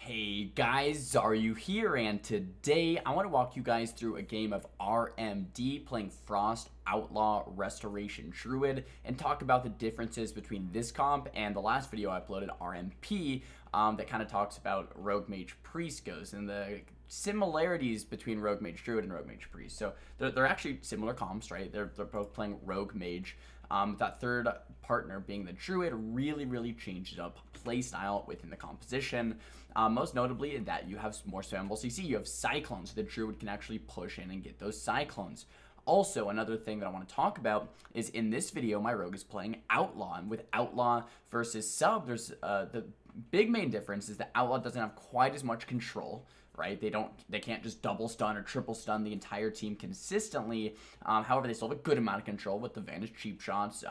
Hey guys, Xaryu here, and today I want to walk you guys through a game of RMD playing Frost Outlaw Restoration Druid and talk about the differences between this comp and the last video I uploaded, RMP, that kind of talks about Rogue Mage Priest goes and the similarities between Rogue Mage Druid and Rogue Mage Priest. So they're actually similar comps, right? They're both playing Rogue Mage. That third partner being the Druid really changes up playstyle within the composition. Most notably that you have more spammable CC. You have Cyclones, so the Druid can actually push in and get those Cyclones. Also, another thing that I want to talk about is in this video, my Rogue is playing Outlaw. And with Outlaw versus Sub, there's the big main difference is that Outlaw doesn't have quite as much control, right? They can't just double stun or triple stun the entire team consistently. However, they still have a good amount of control with the Vanish cheap shots,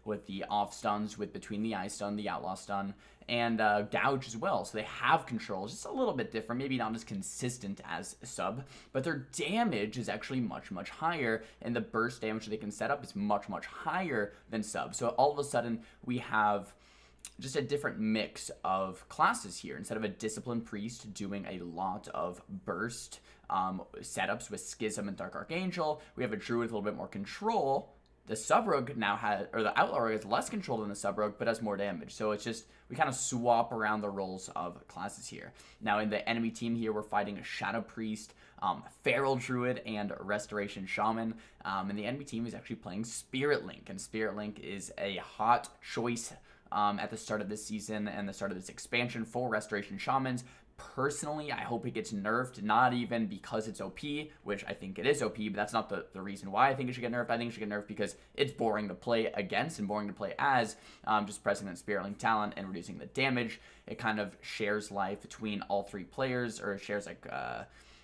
with the off stuns, with between the eye stun, the outlaw stun, and gouge as well. So they have control. It's just a little bit different, maybe not as consistent as Sub, but their damage is actually much higher, and the burst damage that they can set up is much higher than Sub. So all of a sudden we have just a different mix of classes here. Instead of a disciplined priest doing a lot of burst setups with Schism and Dark Archangel, we have a druid with a little bit more control. The sub rogue now has, or the outlaw rogue has less control than the sub rogue, but has more damage. So it's just, we kind of swap around the roles of classes here. Now in the enemy team here, we're fighting a Shadow Priest, Feral Druid, and Restoration Shaman. And the enemy team is actually playing Spirit Link, and Spirit Link is a hot choice at the start of this season and the start of this expansion for Restoration Shamans. Personally, I hope it gets nerfed, not even because it's OP, which I think it is OP, but that's not the reason why I think it should get nerfed. I think it should get nerfed because it's boring to play against and boring to play as, just pressing that Spirit Link talent and reducing the damage. It kind of shares life between all three players, or it shares like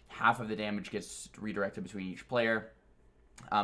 half of the damage gets redirected between each player.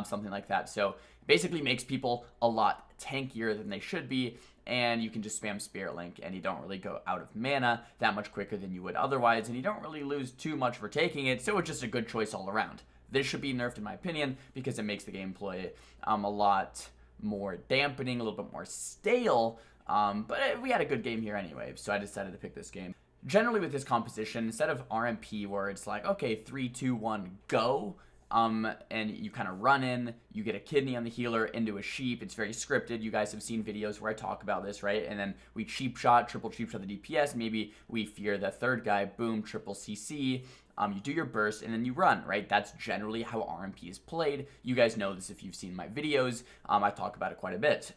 Something like that. So basically makes people a lot tankier than they should be, and you can just spam Spirit Link and you don't really go out of mana that much quicker than you would otherwise, and you don't really lose too much for taking it, so it's just a good choice all around. This should be nerfed in my opinion because it makes the gameplay a lot more dampening, a little bit more stale, but we had a good game here anyway, so I decided to pick this game. Generally with this composition, instead of RMP where it's like, okay, 3, 2, 1, go, and you kind of run in, you get a kidney on the healer into a sheep. It's very scripted. You guys have seen videos where I talk about this, right? And then we cheap shot, triple cheap shot the DPS. Maybe we fear the third guy, boom, triple CC. You do your burst and then you run, right? That's generally how RMP is played. You guys know this if you've seen my videos. I talk about it quite a bit.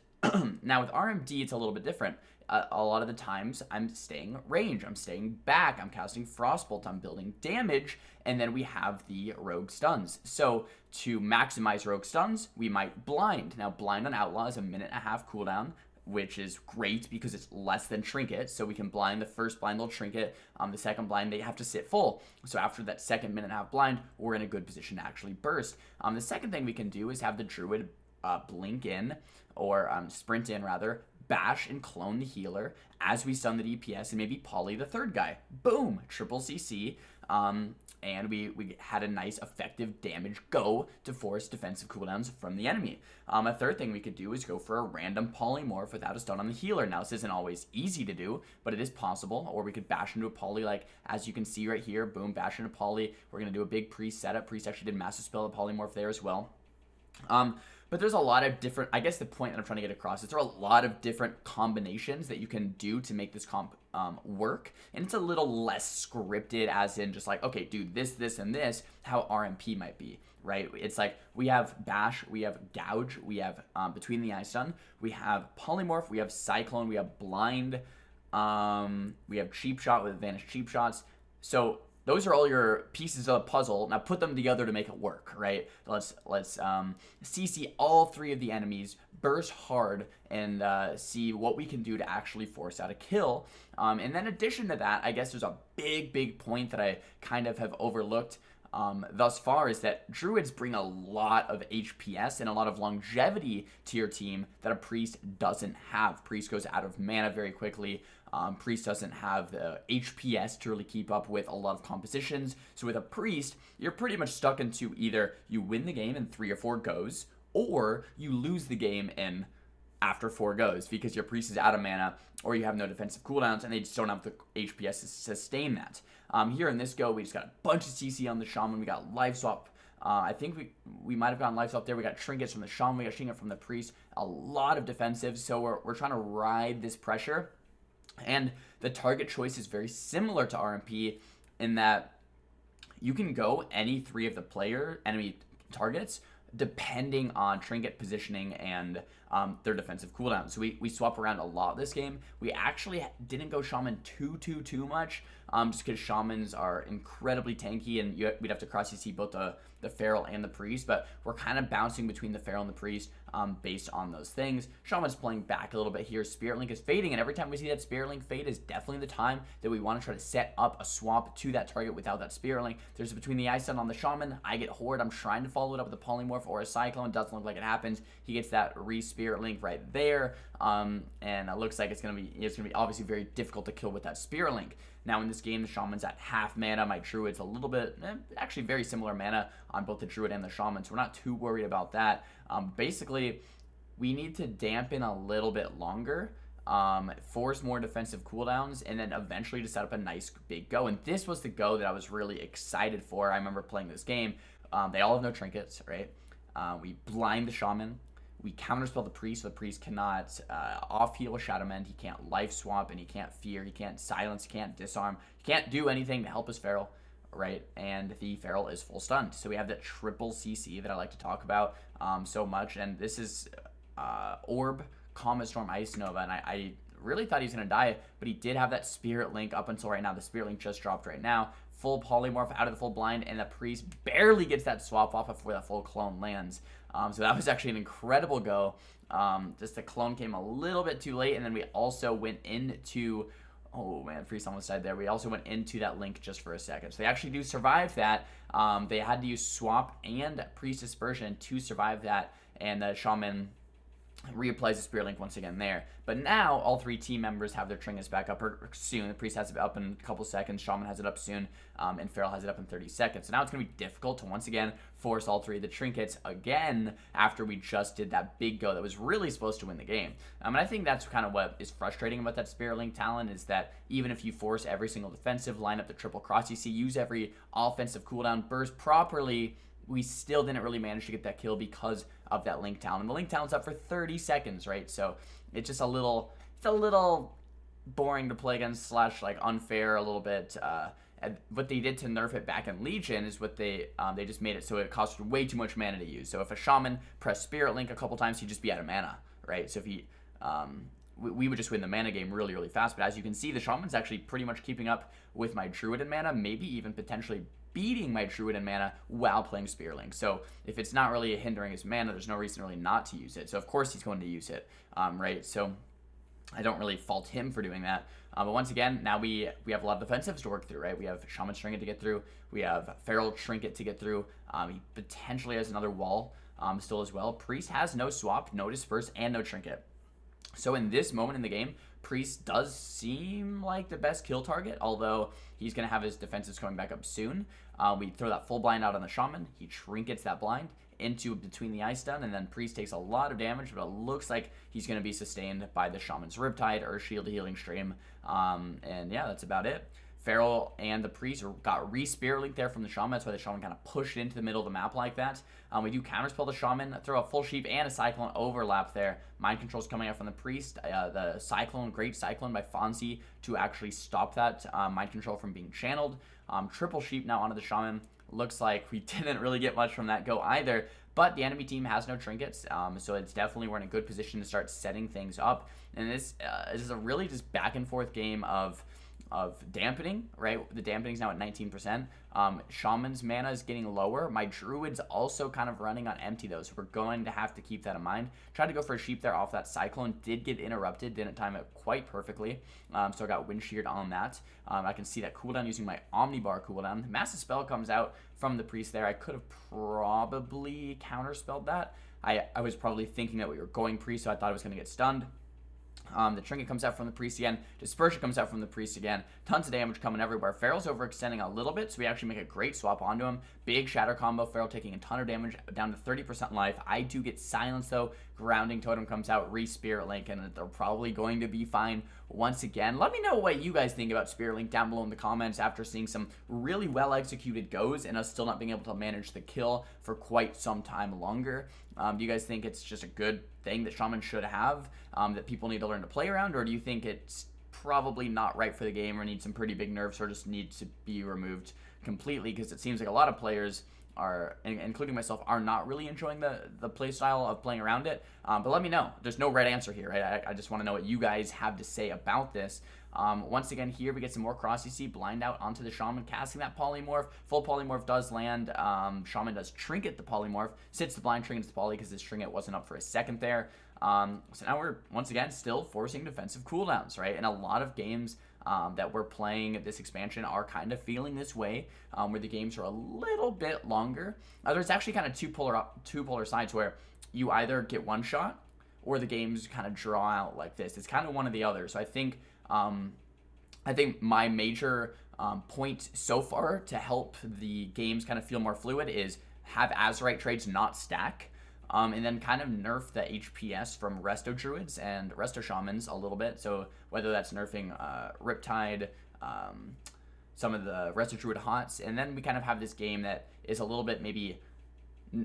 Now with RMD, it's a little bit different. A lot of the times I'm staying range, I'm staying back, I'm casting Frostbolt, I'm building damage, and then we have the rogue stuns. So to maximize rogue stuns, we might blind. Now blind on outlaw is a 1.5 minute cooldown, which is great because it's less than trinket. So we can blind the first blind, they'll trinket. The second blind, they have to sit full. So after that second 1.5 minute blind, we're in a good position to actually burst. The second thing we can do is have the druid blink in, or sprint in rather, bash and clone the healer as we stun the DPS and maybe poly the third guy. Boom, triple CC, and we had a nice effective damage go to force defensive cooldowns from the enemy. A third thing we could do is go for a random polymorph without a stun on the healer. Now this isn't always easy to do, but it is possible. Or we could bash into a poly, like as you can see right here, boom, bash into poly. We're gonna do a big priest setup. Priest actually did massive spell the polymorph there as well. But there's a lot of different, I guess the point that I'm trying to get across is there are a lot of different combinations that you can do to make this comp work. And it's a little less scripted, as in just like, okay, do this, this, and this, how RMP might be, right? It's like we have bash, we have gouge, we have between the eye stun, we have polymorph, we have cyclone, we have blind, we have cheap shot with vanish cheap shots. So those are all your pieces of the puzzle. Now put them together to make it work, right? Let's CC all three of the enemies, burst hard, and see what we can do to actually force out a kill. And then in addition to that, I guess there's a big point that I kind of have overlooked thus far, is that druids bring a lot of HPS and a lot of longevity to your team that a priest doesn't have. Priest goes out of mana very quickly. Priest doesn't have the HPS to really keep up with a lot of compositions. So with a priest, you're pretty much stuck into either you win the game in 3 or 4 goes, or you lose the game in after 4 goes because your priest is out of mana or you have no defensive cooldowns and they just don't have the HPS to sustain that. Here in this go, we just got a bunch of CC on the Shaman. We got life swap. I think we might have gotten life swap there. We got trinkets from the Shaman. We got trinket from the priest. A lot of defensive. So we're trying to ride this pressure. And the target choice is very similar to RMP in that you can go any 3 of the enemy targets depending on trinket positioning and their defensive cooldown. So we swap around a lot this game. We actually didn't go Shaman too much, just because Shamans are incredibly tanky and we'd have to cross CC both the Feral and the Priest, but we're kind of bouncing between the Feral and the Priest based on those things. Shaman's playing back a little bit here. Spirit Link is fading, and every time we see that Spirit Link fade is definitely the time that we want to try to set up a swap to that target without that Spirit Link. There's between the Ice Stun on the Shaman. I get Horde. I'm trying to follow it up with a Polymorph or a Cyclone. Doesn't look like it happens. He gets that Spirit Link right there, and it looks like it's gonna be obviously very difficult to kill with that Spirit Link. Now in this game, the Shaman's at half mana. My Druid's a little bit, actually very similar mana on both the Druid and the Shaman, so we're not too worried about that. Basically, we need to dampen a little bit longer, force more defensive cooldowns, and then eventually to set up a nice big go. And this was the go that I was really excited for. I remember playing this game. They all have no trinkets, right? We blind the Shaman. We counterspell the Priest, so the Priest cannot off-heal a Shadow Mend. He can't life swap, and he can't fear. He can't silence. He can't disarm. He can't do anything to help his Feral, right? And the Feral is full stunned. So we have that triple CC that I like to talk about so much. And this is Orb, Comet Storm, Ice Nova, and I really thought he was going to die, but he did have that Spirit Link up until right now. The Spirit Link just dropped right now. Full Polymorph out of the full blind, and the Priest barely gets that swap off before that full clone lands. So that was actually an incredible go. Just the clone came a little bit too late, and then we also went into... Oh man, Priest almost died there. We also went into that Link just for a second. So they actually do survive that. They had to use Swap and Priest Dispersion to survive that, and the Shaman reapplies the Spirit Link once again there. But now all 3 team members have their trinkets back up soon. The Priest has it up in a couple seconds, Shaman has it up soon, and Feral has it up in 30 seconds. So now it's going to be difficult to once again force all 3 of the trinkets again after we just did that big go that was really supposed to win the game. And I think that's kind of what is frustrating about that Spirit Link talent, is that even if you force every single defensive, line up the triple cross CC, use every offensive cooldown, burst properly, we still didn't really manage to get that kill because of that Link talent. And the Link talent's up for 30 seconds, right? So it's just a little boring to play against / like unfair a little bit. And what they did to nerf it back in Legion is what they just made it so it cost way too much mana to use. So if a Shaman pressed Spirit Link a couple times, he'd just be out of mana, right? So if he we would just win the mana game really, really fast. But as you can see, the Shaman's actually pretty much keeping up with my Druid in mana, maybe even potentially beating my Druid in mana while playing Spirit Link. So if it's not really hindering his mana, there's no reason really not to use it. So of course he's going to use it, right? So I don't really fault him for doing that. But once again, now we have a lot of defensives to work through, right? We have Shaman Trinket to get through. We have Feral Trinket to get through. He potentially has another wall still as well. Priest has no swap, no disperse, and no trinket. So in this moment in the game, Priest does seem like the best kill target, although he's going to have his defenses coming back up soon. We throw that full blind out on the Shaman. He trinkets that blind into between the Ice Stun, and then Priest takes a lot of damage, but it looks like he's going to be sustained by the Shaman's Riptide or Shield Healing Stream. And yeah, that's about it. Feral and the Priest got Spirit Link there from the Shaman. That's why the Shaman kind of pushed into the middle of the map like that. We do counterspell the Shaman, throw a full Sheep and a Cyclone overlap there. Mind Control's coming out from the Priest. The Cyclone, great Cyclone by Fonzie to actually stop that Mind Control from being channeled. Triple Sheep now onto the Shaman. Looks like we didn't really get much from that go either, but the enemy team has no trinkets, so it's definitely we're in a good position to start setting things up. And this is a really just back and forth game of dampening, right? The dampening's now at 19%. Shaman's mana is getting lower. My Druid's also kind of running on empty though, so we're going to have to keep that in mind. Tried to go for a Sheep there off that Cyclone, did get interrupted, didn't time it quite perfectly, so I got Wind Sheared on that. I can see that cooldown using my Omnibar cooldown. Massive Spell comes out from the Priest there. I could have probably counterspelled that. I was probably thinking that we were going Priest, so I thought I was going to get stunned. The Trinket comes out from the Priest again. Dispersion comes out from the Priest again. Tons of damage coming everywhere. Feral's overextending a little bit, so we actually make a great swap onto him. Big Shatter combo. Feral taking a ton of damage, down to 30% life. I do get Silence, though. Grounding Totem comes out. Re-Spirit Link, and they're probably going to be fine once again. Let me know what you guys think about Spirit Link down below in the comments after seeing some really well-executed goes and us still not being able to manage the kill for quite some time longer. Do you guys think it's just a good thing that Shaman should have, that people need to learn to play around, or do you think it's probably not right for the game or needs some pretty big nerfs or just needs to be removed completely? Because it seems like a lot of players are, including myself, are not really enjoying the play style of playing around it. But let me know. There's no right answer here, right? I just want to know what you guys have to say about this. Once again, here we get some more cross EC, blind out onto the Shaman, casting that polymorph. Full polymorph does land. Shaman does trinket the polymorph, sits the blind, trinkets the poly because his trinket wasn't up for a second there. So now we're, once again, still forcing defensive cooldowns, right? And a lot of games that we're playing this expansion are kind of feeling this way, where the games are a little bit longer. There's actually kind of two polar sides where you either get one shot or the games kind of draw out like this. It's kind of one or the other. So I think my major point so far to help the games kind of feel more fluid is have Azerite trades not stack. And then kind of nerf the HPS from Resto Druids and Resto Shamans a little bit. So whether that's nerfing Riptide, some of the Resto Druid Hots, and then we kind of have this game that is a little bit maybe,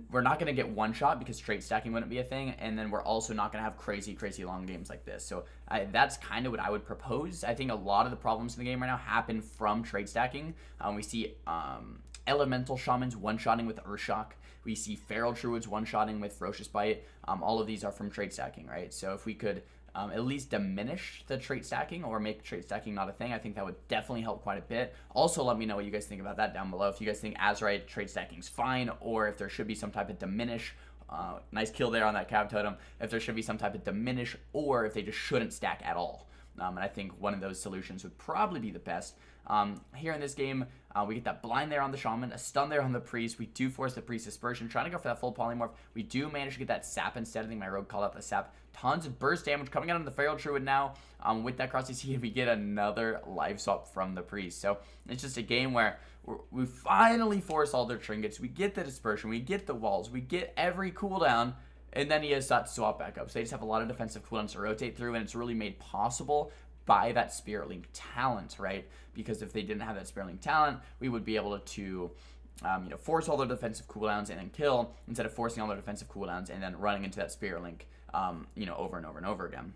we're not going to get one shot because trait stacking wouldn't be a thing, and then we're also not going to have crazy long games like this. So that's kind of what I would propose. I think a lot of the problems in the game right now happen from trait stacking. We see Elemental Shamans one-shotting with Urshock. We see Feral Druids one-shotting with Ferocious Bite. All of these are from trait stacking, right? So if we could at least diminish the trait stacking or make trait stacking not a thing, I think that would definitely help quite a bit. Also, let me know what you guys think about that down below. If you guys think Azerite trait stacking is fine, or if there should be some type of diminish. Nice kill there on that Cav Totem. If there should be some type of diminish, or if they just shouldn't stack at all. And I think one of those solutions would probably be the best. Here in this game, we get that blind there on the Shaman, a stun there on the Priest. We do force the Priest Dispersion, trying to go for that full polymorph. We do manage to get that sap instead. I think my rogue called out the sap. Tons of burst damage coming out on the Feral Druid now. With that cross EC, we get another life swap from the Priest. So it's just a game where we finally force all their trinkets. We get the Dispersion, we get the walls, we get every cooldown, and then he has that swap back up. So they just have a lot of defensive cooldowns to rotate through, and it's really made possible by that Spirit Link talent, right? Because if they didn't have that Spirit Link talent, we would be able to force all their defensive cooldowns and then kill, instead of forcing all their defensive cooldowns and then running into that Spirit Link, over and over and over again.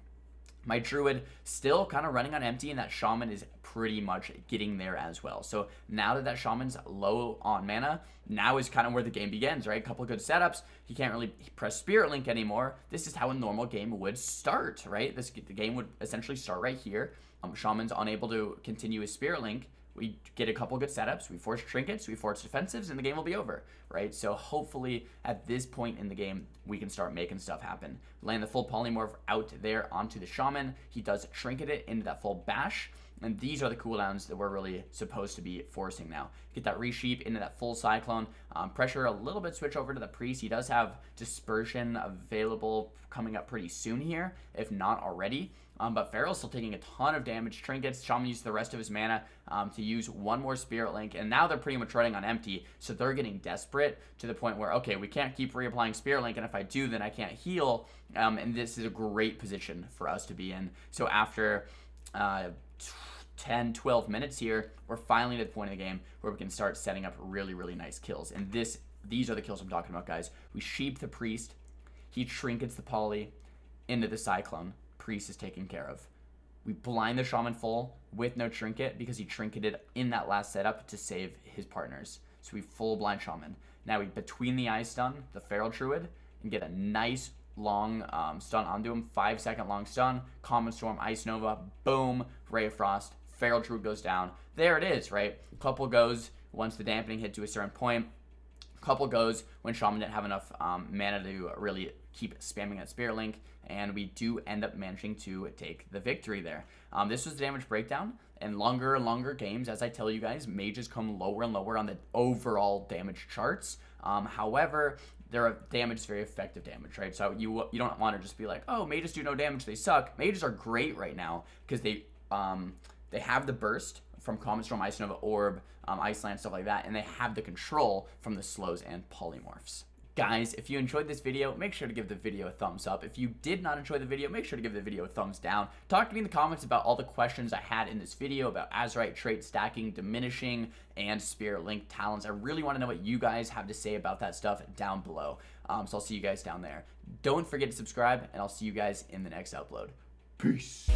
My Druid still kind of running on empty, and that Shaman is pretty much getting there as well. So now that Shaman's low on mana, now is kind of where the game begins, right? A couple of good setups. He can't really press Spirit Link anymore. This is how a normal game would start, right? The game would essentially start right here. Shaman's unable to continue his Spirit Link. We get a couple good setups, we force trinkets, we force defensives, and the game will be over, right? So hopefully at this point in the game, we can start making stuff happen. Land the full polymorph out there onto the Shaman. He does trinket it into that full bash, and these are the cooldowns that we're really supposed to be forcing now. Get that resheep into that full Cyclone. Pressure a little bit, switch over to the Priest. He does have Dispersion available coming up pretty soon here, if not already. But Feral's still taking a ton of damage. Trinkets, Shaman used the rest of his mana to use one more Spirit Link, and now they're pretty much running on empty, so they're getting desperate to the point where, okay, we can't keep reapplying Spirit Link, and if I do, then I can't heal, and this is a great position for us to be in. So after 10, 12 minutes here, we're finally to the point of the game where we can start setting up really nice kills, and these are the kills I'm talking about, guys. We sheep the Priest, he trinkets the poly into the Cyclone. Priest is taken care of. We blind the Shaman full with no trinket because he trinketed in that last setup to save his partners. So we full blind Shaman. Now we between the eyes stun the Feral Druid and get a nice long stun onto him. 5-second long stun. Common Storm, Ice Nova, boom, Ray of Frost. Feral Druid goes down. There it is, right? Couple goes once the dampening hit to a certain point. Couple goes when Shaman didn't have enough mana to really keep spamming that Spirit Link, and we do end up managing to take the victory there. This was the damage breakdown, and longer games, as I tell you guys, mages come lower and lower on the overall damage charts. However, their damage is very effective damage, right? So you don't want to just be like, oh, mages do no damage, they suck. Mages are great right now because they have the burst from Comet Storm, Ice Nova, Orb, Ice Land, stuff like that, and they have the control from the slows and polymorphs. Guys, if you enjoyed this video, make sure to give the video a thumbs up. If you did not enjoy the video, make sure to give the video a thumbs down. Talk to me in the comments about all the questions I had in this video about Azurite trait stacking, diminishing, and Spirit Link talents. I really want to know what you guys have to say about that stuff down below. So I'll see you guys down there. Don't forget to subscribe, and I'll see you guys in the next upload. Peace.